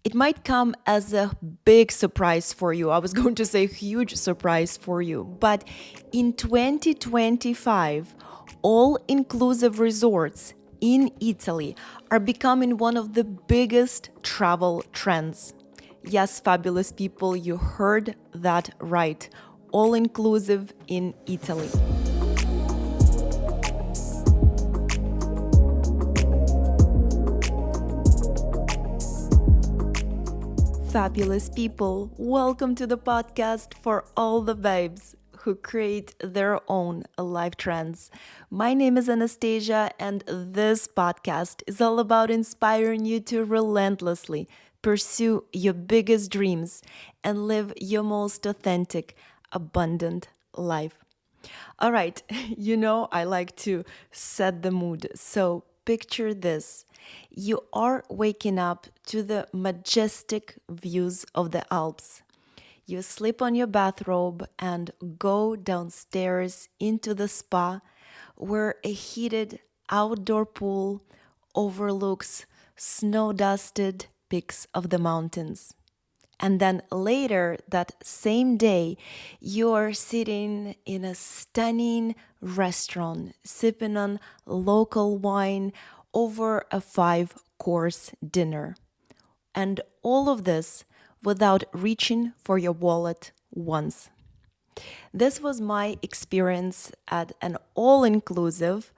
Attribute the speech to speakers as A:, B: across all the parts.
A: It might come as a big surprise for you. I was going to say huge surprise for you. But in 2025, all inclusive resorts in Italy are becoming one of the biggest travel trends. Yes, fabulous people, you heard that right. All inclusive in Italy. Fabulous people, welcome to the podcast for all the babes who create their own life trends. My name is Anastasia, and this podcast is all about inspiring you to relentlessly pursue your biggest dreams and live your most authentic, abundant life. All right, I like to set the mood. So picture this. You are waking up to the majestic views of the Alps. You slip on your bathrobe and go downstairs into the spa where a heated outdoor pool overlooks snow dusted peaks of the mountains. And then later that same day, you're sitting in a stunning restaurant, sipping on local wine over a 5-course dinner. And all of this without reaching for your wallet once. This was my experience at an all inclusive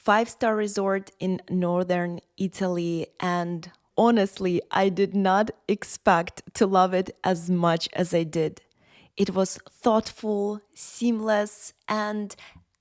A: 5-star resort in northern Italy. And honestly, I did not expect to love it as much as I did. It was thoughtful, seamless, and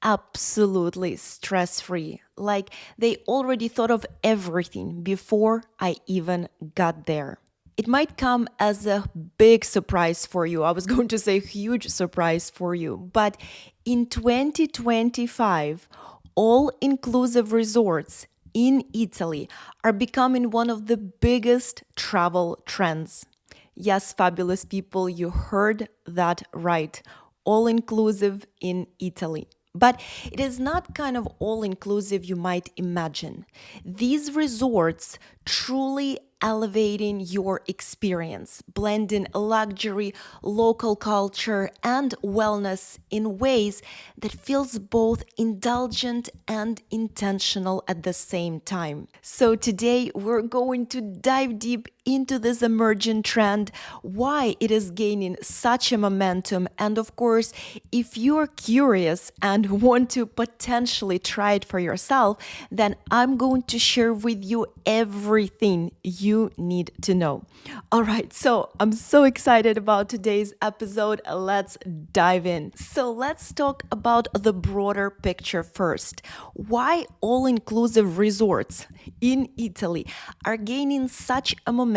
A: absolutely stress free. Like they already thought of everything before I even got there. It might come as a big surprise for you. I was going to say huge surprise for you. But in 2025, all inclusive resorts in Italy are becoming one of the biggest travel trends. Yes, fabulous people, you heard that right. All inclusive in Italy. But it is not kind of all inclusive you might imagine. These resorts truly elevating your experience, blending luxury, local culture, and wellness in ways that feels both indulgent and intentional at the same time. So today we're going to dive deep into this emerging trend, why it is gaining such a momentum, and of course, if you're curious and want to potentially try it for yourself, then I'm going to share with you everything you need to know. All right, so I'm so excited about today's episode. Let's dive in. So let's talk about the broader picture first. Why all-inclusive resorts in Italy are gaining such a momentum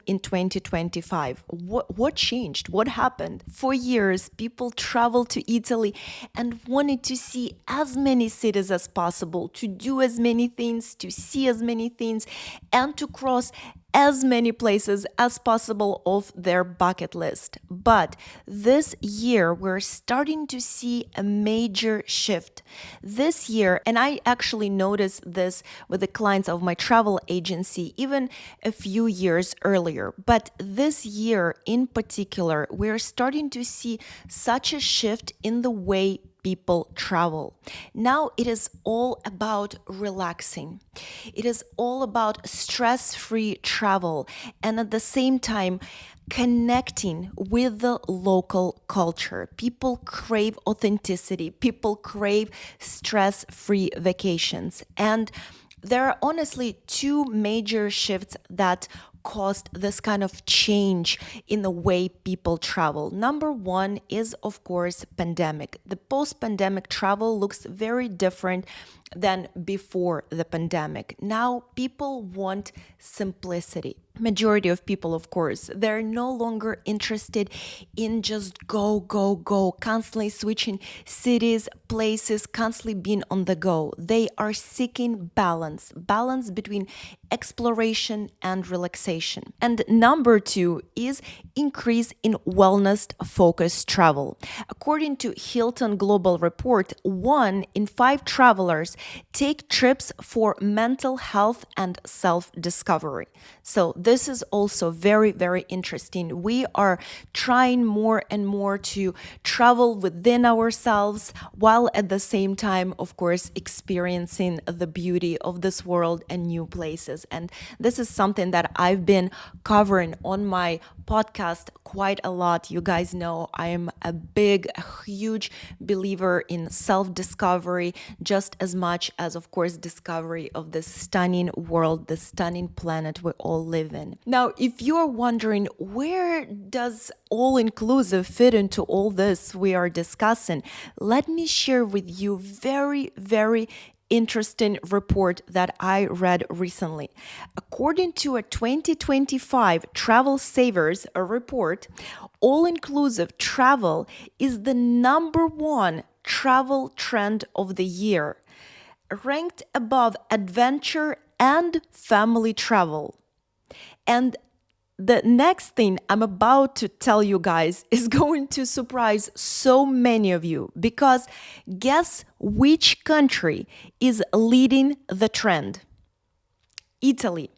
A: in 2025. What changed? What happened? For years, people traveled to Italy and wanted to see as many cities as possible, to do as many things, to see as many things, and to cross as many places as possible off their bucket list. But this year, we're starting to see a major shift. This year, and I actually noticed this with the clients of my travel agency even a few years earlier. But this year in particular, we're starting to see such a shift in the way people travel. Now it is all about relaxing. It is all about stress-free travel and at the same time connecting with the local culture. People crave authenticity. People crave stress-free vacations. And there are honestly two major shifts that caused this kind of change in the way people travel. Number one is, of course, pandemic. The post-pandemic travel looks very different than before the pandemic. Now people want simplicity. Majority of people, of course, they're no longer interested in just go, go, go, constantly switching cities, places, constantly being on the go. They are seeking balance between exploration and relaxation. And number two is increase in wellness-focused travel. According to Hilton Global Report, 1 in 5 travelers course, take trips for mental health and self-discovery. So this is also very, very interesting. We are trying more and more to travel within ourselves while at the same time, of course, experiencing the beauty of this world and new places. And this is something that I've been covering on my podcast quite a lot. You guys know I am a huge believer in self-discovery just as much as, of course, discovery of this stunning world, the stunning planet we all live in. Now, if you're wondering where does all-inclusive fit into all this we are discussing, let me share with you very, very interesting report that I read recently. According to a 2025 Travel Savers report, all-inclusive travel is the number one travel trend of the year, ranked above adventure and family travel. And the next thing I'm about to tell you guys is going to surprise so many of you, because guess which country is leading the trend? Italy.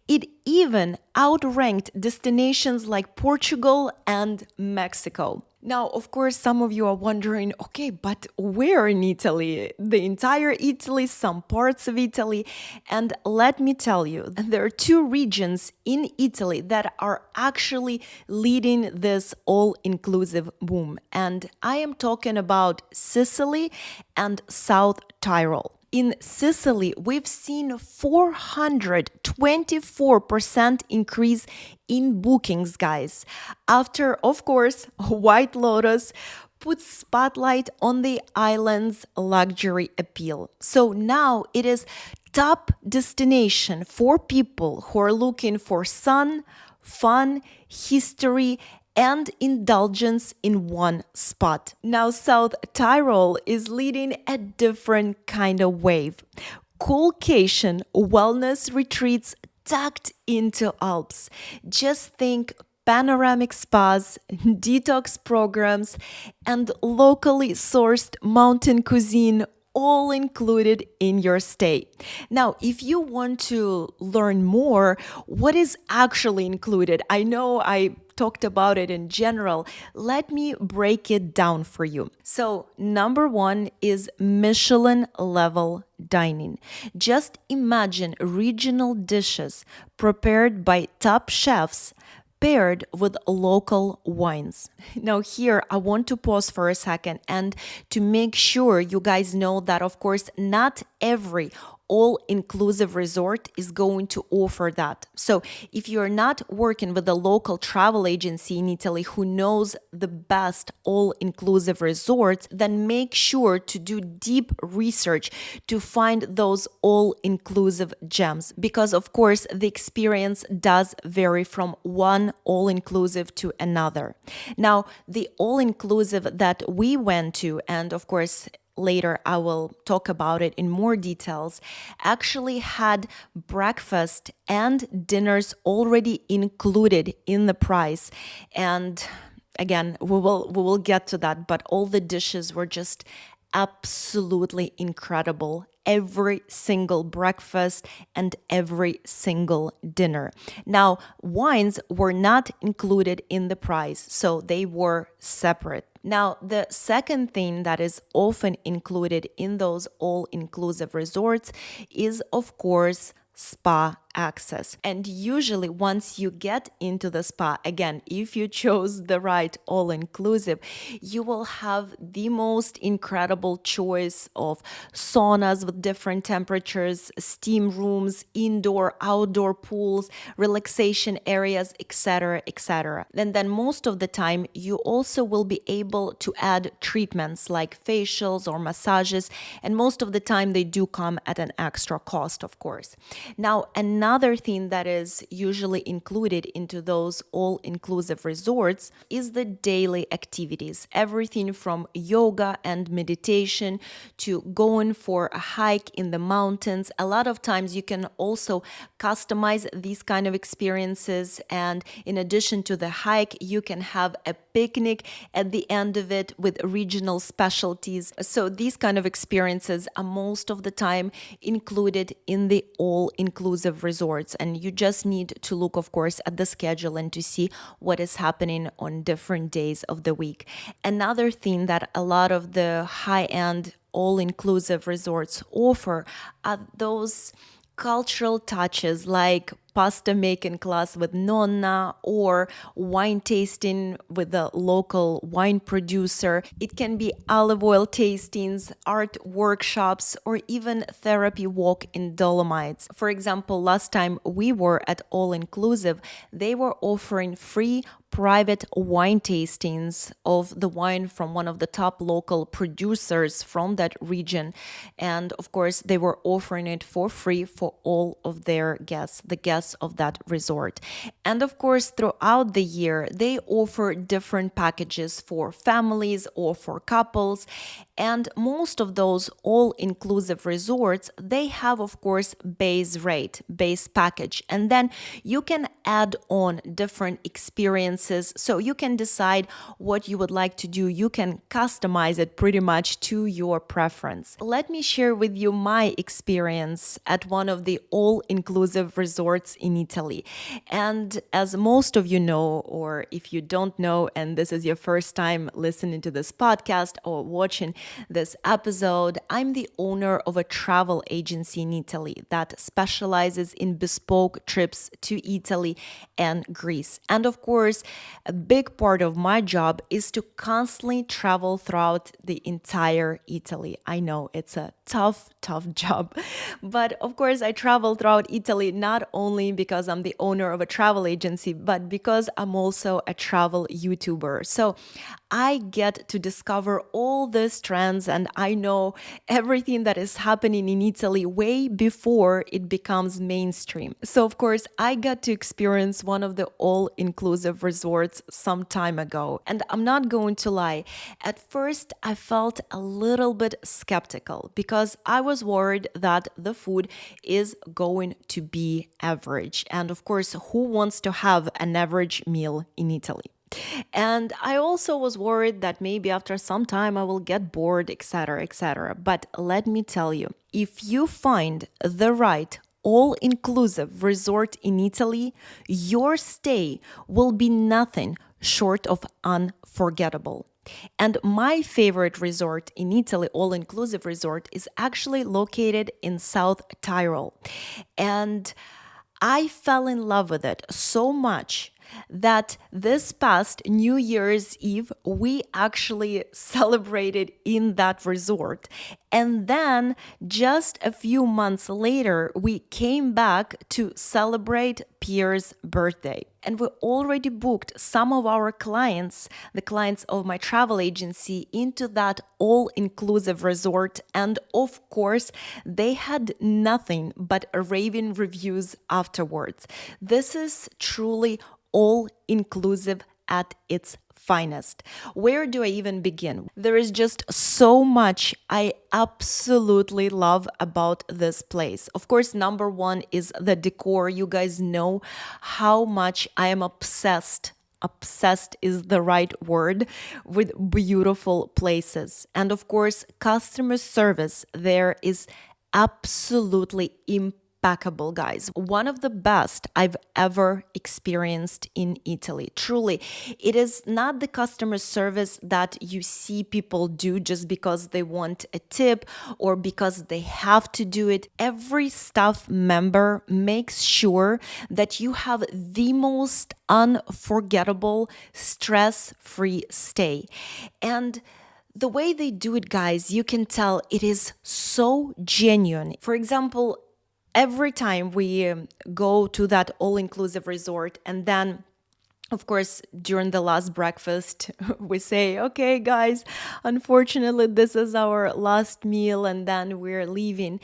A: It even outranked destinations like Portugal and Mexico. Now, of course, some of you are wondering, okay, but where in Italy? The entire Italy, some parts of Italy. And let me tell you, there are two regions in Italy that are actually leading this all-inclusive boom. And I am talking about Sicily and South Tyrol. In Sicily, we've seen 424% increase in bookings, guys, after, of course, White Lotus puts spotlight on the island's luxury appeal. So now it is top destination for people who are looking for sun, fun, history, and indulgence in one spot. Now, South Tyrol is leading a different kind of wave. Coolcation wellness retreats tucked into Alps. Just think panoramic spas, detox programs, and locally sourced mountain cuisine all included in your stay. Now, if you want to learn more, what is actually included? I know I talked about it in general. Let me break it down for you. So, number one is Michelin-level dining. Just imagine regional dishes prepared by top chefs paired with local wines. Now here, I want to pause for a second and to make sure you guys know that, of course, not every all-inclusive resort is going to offer that. So if you're not working with a local travel agency in Italy who knows the best all-inclusive resorts, then make sure to do deep research to find those all-inclusive gems, because of course the experience does vary from one all-inclusive to another. Now, the all-inclusive that we went to, and of course later I will talk about it in more details, actually had breakfast and dinners already included in the price. And again, we will get to that, but all the dishes were just absolutely incredible. Every single breakfast and every single dinner. Now, wines were not included in the price, so they were separate. Now, the second thing that is often included in those all-inclusive resorts is, of course, spa access. And usually once you get into the spa, again, if you chose the right all-inclusive, you will have the most incredible choice of saunas with different temperatures, steam rooms, indoor, outdoor pools, relaxation areas, etc., etc. And then most of the time, you also will be able to add treatments like facials or massages, and most of the time they do come at an extra cost, of course. Now, another Another thing that is usually included into those all-inclusive resorts is the daily activities. Everything from yoga and meditation to going for a hike in the mountains. A lot of times you can also customize these kind of experiences, and in addition to the hike, you can have a picnic at the end of it with regional specialties. So these kind of experiences are most of the time included in the all-inclusive resorts, and you just need to look, of course, at the schedule and to see what is happening on different days of the week. Another thing that a lot of the high-end all-inclusive resorts offer are those cultural touches like pasta making class with nonna or wine tasting with a local wine producer. It can be olive oil tastings, art workshops, or even therapy walk in Dolomites. For example, last time we were at All Inclusive, they were offering free private wine tastings of the wine from one of the top local producers from that region. And of course, they were offering it for free for all of their guests, the guests of that resort. And of course, throughout the year, they offer different packages for families or for couples. And most of those all-inclusive resorts, they have, of course, base rate, base package. And then you can add on different experiences. So you can decide what you would like to do. You can customize it pretty much to your preference. Let me share with you my experience at one of the all-inclusive resorts in Italy. And as most of you know, or if you don't know, and this is your first time listening to this podcast or watching this episode, I'm the owner of a travel agency in Italy that specializes in bespoke trips to Italy and Greece. And of course, a big part of my job is to constantly travel throughout the entire Italy. I know it's a tough job. But of course, I travel throughout Italy not only because I'm the owner of a travel agency, but because I'm also a travel YouTuber. So I get to discover all these trends, and I know everything that is happening in Italy way before it becomes mainstream. So of course, I got to experience one of the all-inclusive resorts some time ago. And I'm not going to lie, at first I felt a little bit skeptical because I was worried that the food is going to be average. And of course, who wants to have an average meal in Italy? And I also was worried that maybe after some time I will get bored, etc., etc. But let me tell you, if you find the right all-inclusive resort in Italy, your stay will be nothing short of unforgettable. And my favorite resort in Italy, all-inclusive resort, is actually located in South Tyrol. And I fell in love with it so much that this past New Year's Eve, we actually celebrated in that resort. And then just a few months later, we came back to celebrate Pierre's birthday. And we already booked some of our clients, the clients of my travel agency, into that all-inclusive resort. And of course, they had nothing but raving reviews afterwards. This is truly all-inclusive at its finest. Where do I even begin? There is just so much I absolutely love about this place. Of course, number one is the decor. You guys know how much I am obsessed. Obsessed is the right word, with beautiful places. And of course, customer service there is absolutely impeccable, guys. One of the best I've ever experienced in Italy. Truly, it is not the customer service that you see people do just because they want a tip or because they have to do it. Every staff member makes sure that you have the most unforgettable, stress-free stay. And the way they do it, guys, you can tell it is so genuine. For example, every time we go to that all-inclusive resort, and then of course, during the last breakfast, we say, okay, guys, unfortunately, this is our last meal, and then we're leaving.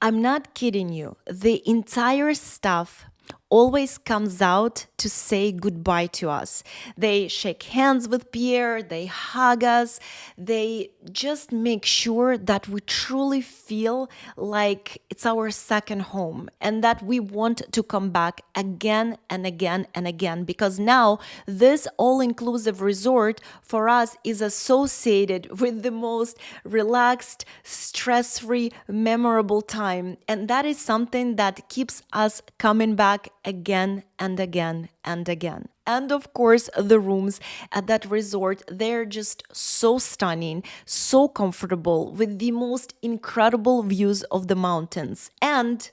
A: I'm not kidding you. The entire staff always comes out to say goodbye to us. They shake hands with Pierre, they hug us, they just make sure that we truly feel like it's our second home and that we want to come back again and again and again, because now this all-inclusive resort for us is associated with the most relaxed, stress-free, memorable time. And that is something that keeps us coming back again and again and again. And of course, the rooms at that resort, they're just so stunning, so comfortable, with the most incredible views of the mountains. And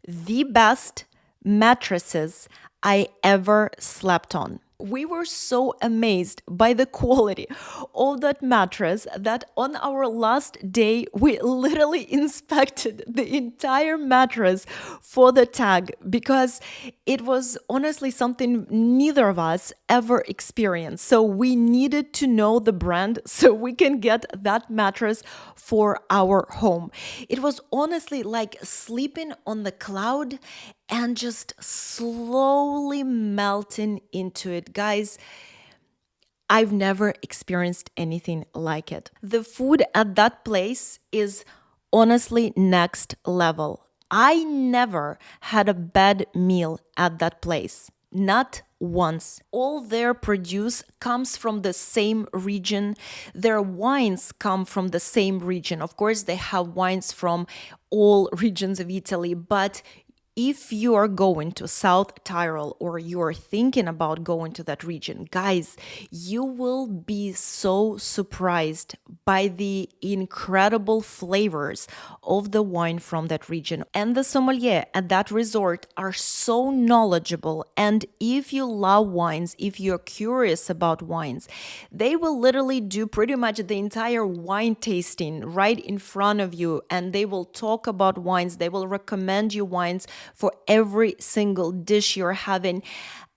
A: the best mattresses I ever slept on. We were so amazed by the quality of that mattress that on our last day, we literally inspected the entire mattress for the tag, because it was honestly something neither of us ever experienced. So we needed to know the brand so we can get that mattress for our home. It was honestly like sleeping on the cloud and just slowly melting into it. Guys, I've never experienced anything like it. The food at that place is honestly next level. I never had a bad meal at that place. Not once. All their produce comes from the same region. Their wines come from the same region. Of course, they have wines from all regions of Italy, but if you are going to South Tyrol or you're thinking about going to that region, guys, you will be so surprised by the incredible flavors of the wine from that region. And the sommelier at that resort are so knowledgeable. And if you love wines, if you're curious about wines, they will literally do pretty much the entire wine tasting right in front of you. And they will talk about wines. They will recommend you wines for every single dish you're having.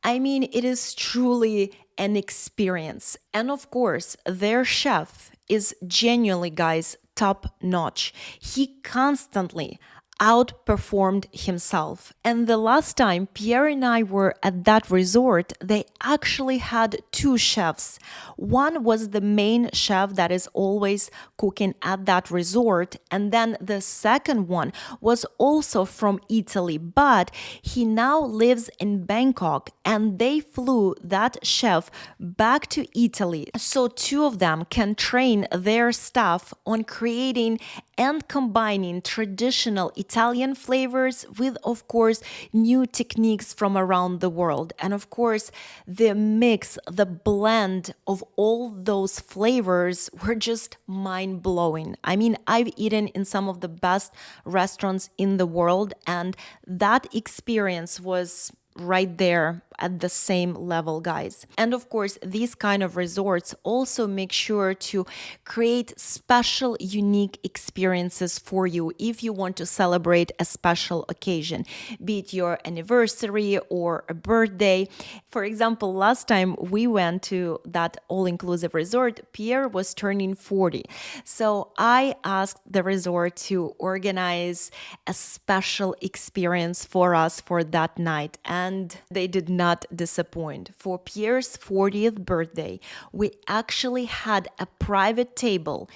A: I mean, it is truly an experience. And of course, their chef is genuinely, guys, top notch. He constantly outperformed himself. And the last time Pierre and I were at that resort, they actually had two chefs. One was the main chef that is always cooking at that resort, and then the second one was also from Italy, but he now lives in Bangkok, and they flew that chef back to Italy so two of them can train their staff on creating and combining traditional Italian flavors with, of course, new techniques from around the world. And of course, the mix, the blend of all those flavors were just mind-blowing. I mean, I've eaten in some of the best restaurants in the world, and that experience was right there at the same level, guys. And of course, these kind of resorts also make sure to create special, unique experiences for you if you want to celebrate a special occasion, be it your anniversary or a birthday. For example, last time we went to that all-inclusive resort, Pierre was turning 40. So I asked the resort to organize a special experience for us for that night, and they did not disappoint. For Pierre's 40th birthday, we actually had a private table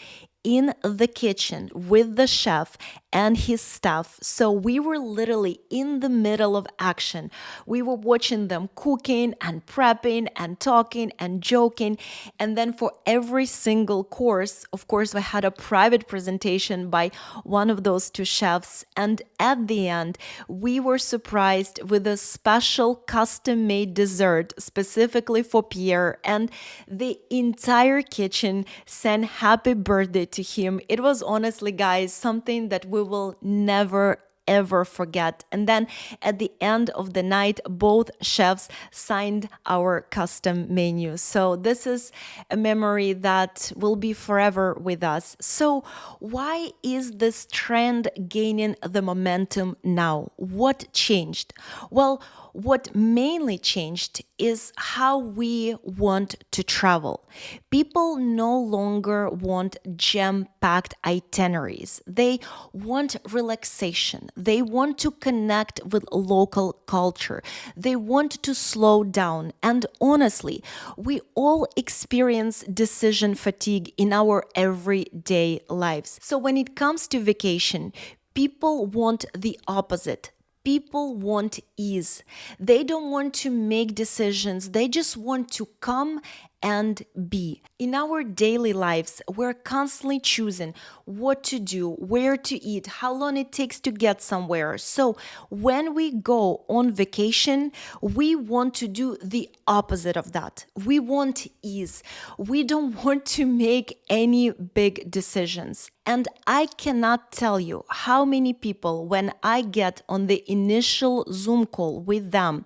A: in the kitchen with the chef and his staff. So we were literally in the middle of action. We were watching them cooking and prepping and talking and joking. And then for every single course, of course, we had a private presentation by one of those two chefs. And at the end, we were surprised with a special custom-made dessert specifically for Pierre. And the entire kitchen sang happy birthday to him. It was honestly, guys, something that we will never ever forget. And then at the end of the night, both chefs signed our custom menu. So this is a memory that will be forever with us. So why is this trend gaining the momentum now? What changed? Well, What mainly changed is how we want to travel. People no longer want jam-packed itineraries. They want relaxation. They want to connect with local culture. They want to slow down. And honestly, we all experience decision fatigue in our everyday lives. So when it comes to vacation, people want the opposite. People want ease. They don't want to make decisions. They just want to come and be. In our daily lives, we're constantly choosing what to do, where to eat, how long it takes to get somewhere. So when we go on vacation, we want to do the opposite of that. We want ease. We don't want to make any big decisions. And I cannot tell you how many people, when I get on the initial Zoom call with them,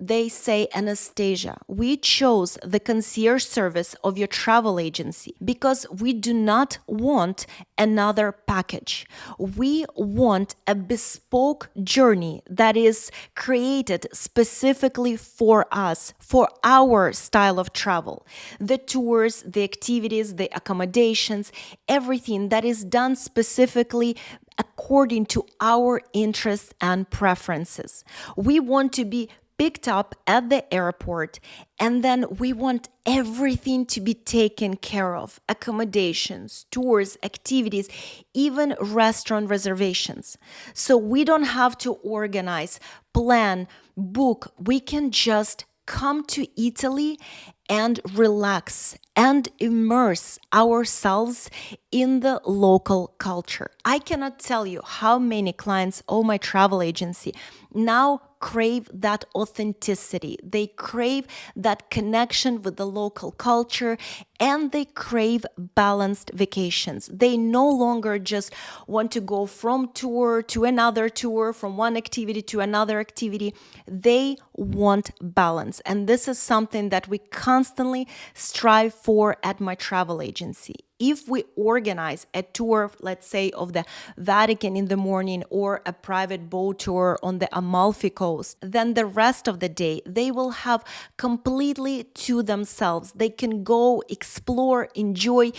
A: they say, Anastasia, we chose the concierge service of your travel agency because we do not want another package. We want a bespoke journey that is created specifically for us, for our style of travel. The tours, the activities, the accommodations, everything that is done specifically according to our interests and preferences. We want to be picked up at the airport, and then we want everything to be taken care of: accommodations, tours, activities, even restaurant reservations. So we don't have to organize, plan, book. We can just come to Italy and relax and immerse ourselves in the local culture. I cannot tell you how many clients of my travel agency now crave that authenticity. They crave that connection with the local culture, and they crave balanced vacations. They no longer just want to go from tour to another tour, from one activity to another activity. They want balance. And this is something that we constantly strive for at my travel agency. If we organize a tour, let's say, of the Vatican in the morning or a private boat tour on the Amalfi Coast, then the rest of the day they will have completely to themselves. They can go explore, enjoy,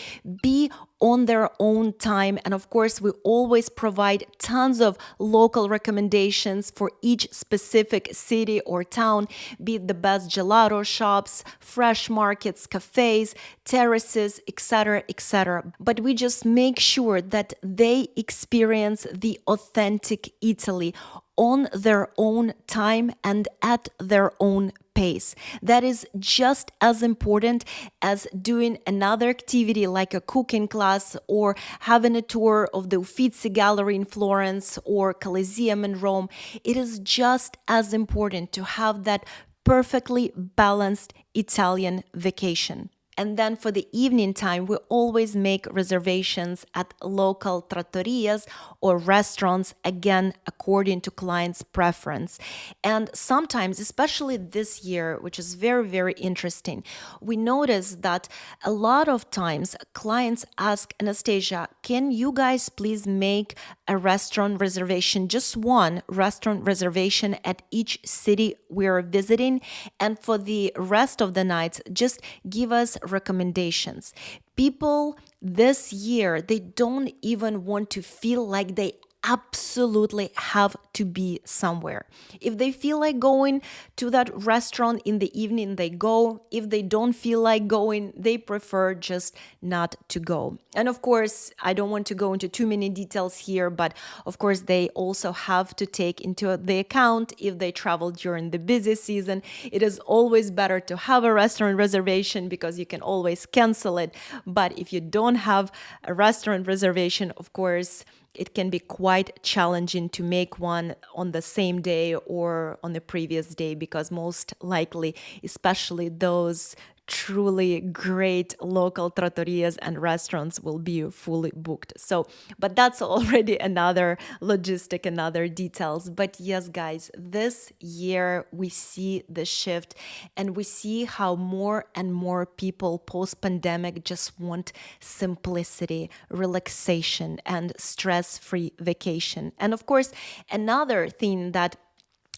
A: be on their own time. And of course, we always provide tons of local recommendations for each specific city or town, be it the best gelato shops, fresh markets, cafes, terraces, etc., etc. But we just make sure that they experience the authentic Italy on their own time and at their own pace. That is just as important as doing another activity like a cooking class or having a tour of the Uffizi Gallery in Florence or Colosseum in Rome. It is just as important to have that perfectly balanced Italian vacation. And then for the evening time, we always make reservations at local trattorias or restaurants, again, according to clients' preference. And sometimes, especially this year, which is very, very interesting, we notice that a lot of times clients ask, Anastasia, can you guys please make a restaurant reservation, just one restaurant reservation at each city we're visiting? And for the rest of the nights, just give us recommendations. People this year, they don't even want to feel like they absolutely have to be somewhere. If they feel like going to that restaurant in the evening, they go. If they don't feel like going, they prefer just not to go. And of course, I don't want to go into too many details here, but of course, they also have to take into the account if they travel during the busy season. It is always better to have a restaurant reservation because you can always cancel it. But if you don't have a restaurant reservation, of course, it can be quite challenging to make one on the same day or on the previous day because most likely, especially those truly great local trattorias and restaurants will be fully booked. So, but that's already another logistic, another details. But yes, guys, this year we see the shift and we see how more and more people post-pandemic just want simplicity, relaxation, and stress-free vacation. And of course, another thing that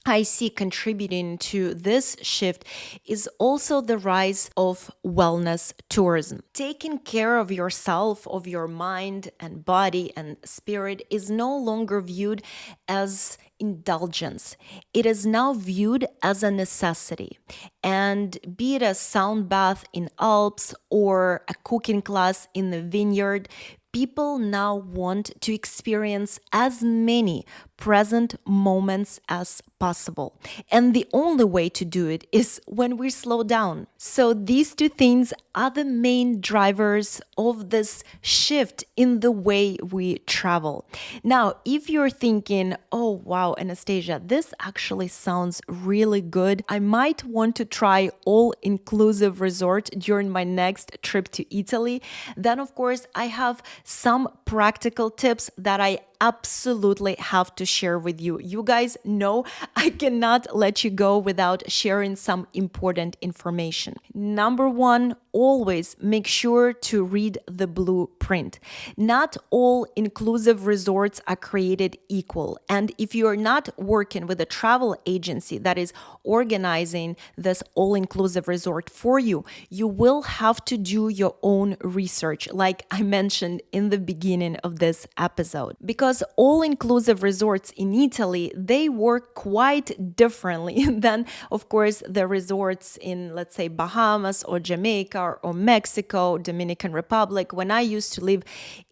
A: I see contributing to this shift is also the rise of wellness tourism. Taking care of yourself, of your mind and body and spirit is no longer viewed as indulgence. It is now viewed as a necessity. And be it a sound bath in Alps or a cooking class in the vineyard, people now want to experience as many present moments as possible. And the only way to do it is when we slow down. So these two things are the main drivers of this shift in the way we travel. Now, if you're thinking, oh wow, Anastasia, this actually sounds really good. I might want to try all-inclusive resort during my next trip to Italy. Then of course, I have some practical tips that I absolutely have to share with you. You guys know I cannot let you go without sharing some important information. Number one, always make sure to read the blueprint. Not all inclusive resorts are created equal. And if you're not working with a travel agency that is organizing this all-inclusive resort for you, you will have to do your own research, like I mentioned in the beginning of this episode. Because all-inclusive resorts in Italy, they work quite differently than, of course, the resorts in, let's say, Bahamas or Jamaica or Mexico, Dominican Republic. When I used to live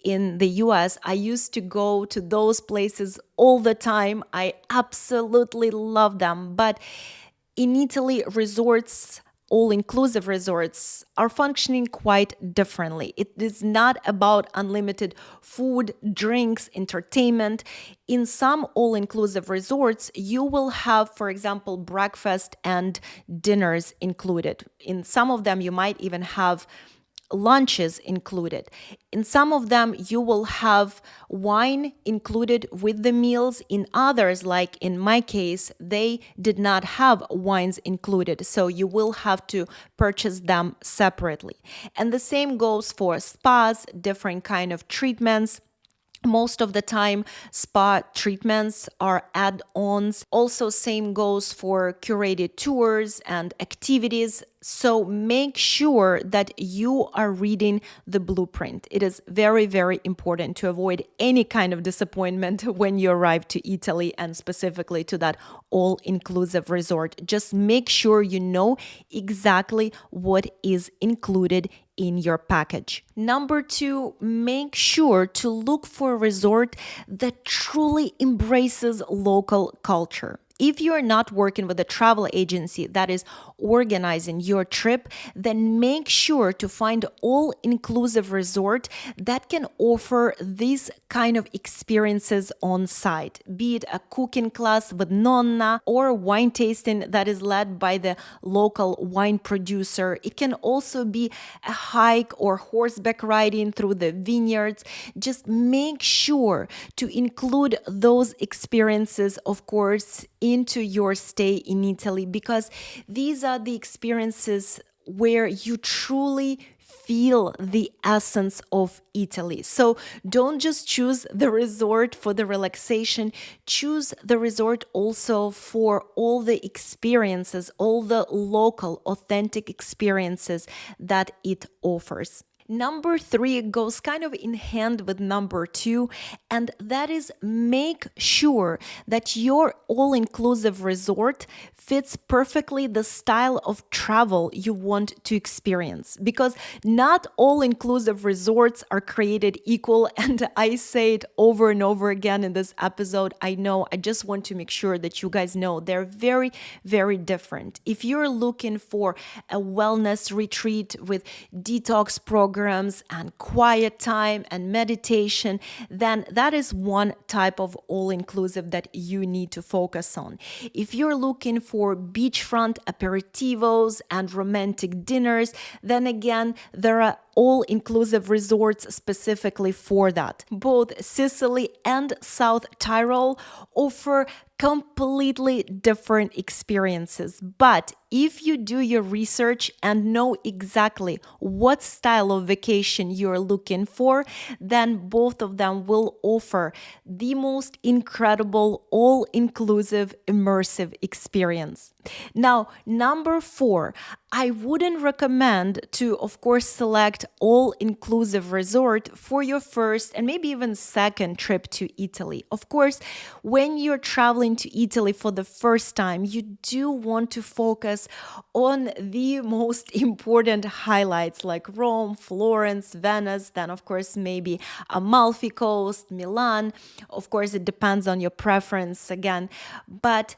A: in the US, I used to go to those places all the time. I absolutely love them. But in Italy, resorts, all-inclusive resorts are functioning quite differently. It is not about unlimited food, drinks, entertainment. In some all-inclusive resorts, you will have, for example, breakfast and dinners included. In some of them, you might even have lunches included. In some of them, you will have wine included with the meals. In others, like in my case, they did not have wines included, so you will have to purchase them separately. And the same goes for spas, different kind of treatments. Most of the time, spa treatments are add-ons. Also, same goes for curated tours and activities. So make sure that you are reading the blueprint. It is very, very important to avoid any kind of disappointment when you arrive to Italy and specifically to that all-inclusive resort. Just make sure you know exactly what is included in your package. Number two, make sure to look for a resort that truly embraces local culture. If you're not working with a travel agency that is organizing your trip, then make sure to find all-inclusive resort that can offer these kind of experiences on site, be it a cooking class with nonna or wine tasting that is led by the local wine producer. It can also be a hike or horseback riding through the vineyards. Just make sure to include those experiences, of course, into your stay in Italy, because these are the experiences where you truly feel the essence of Italy. So don't just choose the resort for the relaxation, choose the resort also for all the experiences, all the local, authentic experiences that it offers. Number three goes kind of in hand with number two, and that is make sure that your all-inclusive resort fits perfectly the style of travel you want to experience. Because not all-inclusive resorts are created equal, and I say it over and over again in this episode. I know, I just want to make sure that you guys know they're very, very different. If you're looking for a wellness retreat with detox programs and quiet time and meditation, then that is one type of all-inclusive that you need to focus on. If you're looking for beachfront aperitivos and romantic dinners, then again, there are all-inclusive resorts specifically for that. Both Sicily and South Tyrol offer completely different experiences. But if you do your research and know exactly what style of vacation you're looking for, then both of them will offer the most incredible, all-inclusive, immersive experience. Now, number 4, I wouldn't recommend to, of course, select all-inclusive resort for your first and maybe even second trip to Italy. Of course, when you're traveling to Italy for the first time, you do want to focus on the most important highlights like Rome, Florence, Venice, then of course maybe Amalfi Coast, Milan. Of course, it depends on your preference again, but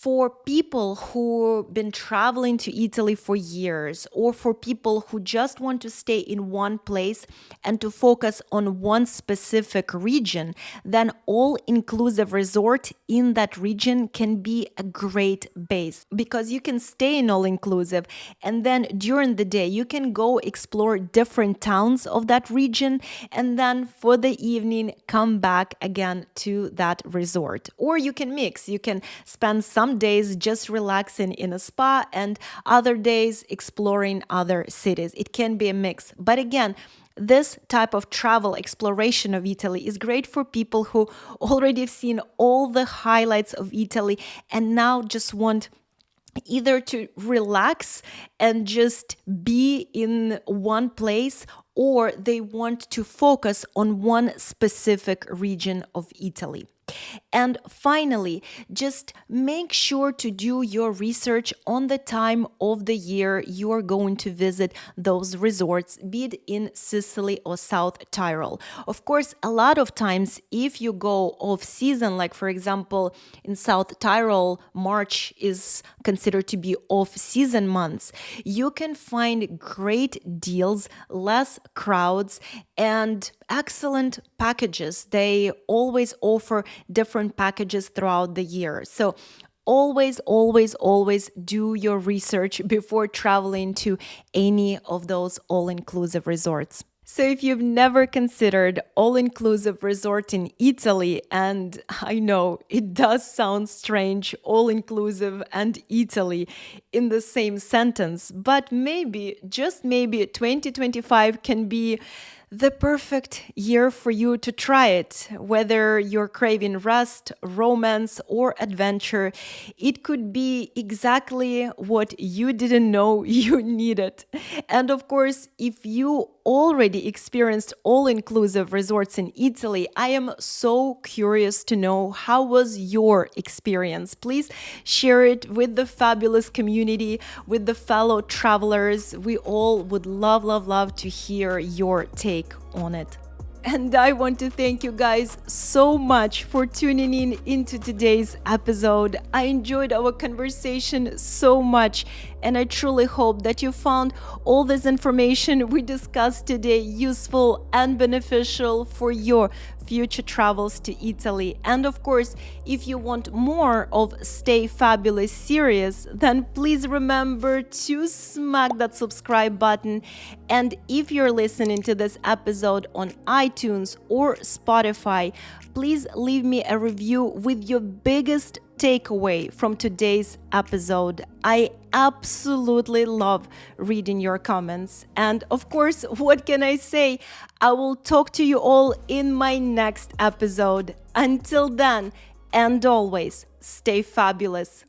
A: for people who've been traveling to Italy for years, or for people who just want to stay in one place and to focus on one specific region, then all-inclusive resort in that region can be a great base, because you can stay in all-inclusive and then during the day you can go explore different towns of that region, and then for the evening come back again to that resort. Or you can mix, you can spend some days just relaxing in a spa and other days exploring other cities. It can be a mix. But again, this type of travel exploration of Italy is great for people who already have seen all the highlights of Italy and now just want either to relax and just be in one place, or they want to focus on one specific region of Italy. And finally, just make sure to do your research on the time of the year you are going to visit those resorts, be it in Sicily or South Tyrol. Of course, a lot of times, if you go off season, like for example, in South Tyrol, March is considered to be off season months, you can find great deals, less crowds, and excellent packages. They always offer different packages throughout the year. So always, always, always do your research before traveling to any of those all-inclusive resorts. So if you've never considered all-inclusive resort in Italy, and I know it does sound strange, all-inclusive and Italy in the same sentence, but maybe, just maybe 2025 can be the perfect year for you to try it. Whether you're craving rest, romance, or adventure, it could be exactly what you didn't know you needed. And of course, if you already experienced all-inclusive resorts in Italy, I am so curious to know how was your experience. Please share it with the fabulous community, with the fellow travelers. We all would love, love, love to hear your take on it. And I want to thank you guys so much for tuning in into today's episode. I enjoyed our conversation so much, and I truly hope that you found all this information we discussed today useful and beneficial for your future travels to Italy. And of course, if you want more of Stay Fabulous series, then please remember to smack that subscribe button. And if you're listening to this episode on iTunes or Spotify, please leave me a review with your biggest takeaway from today's episode. I absolutely love reading your comments. And of course, what can I say? I will talk to you all in my next episode. Until then, and always, stay fabulous.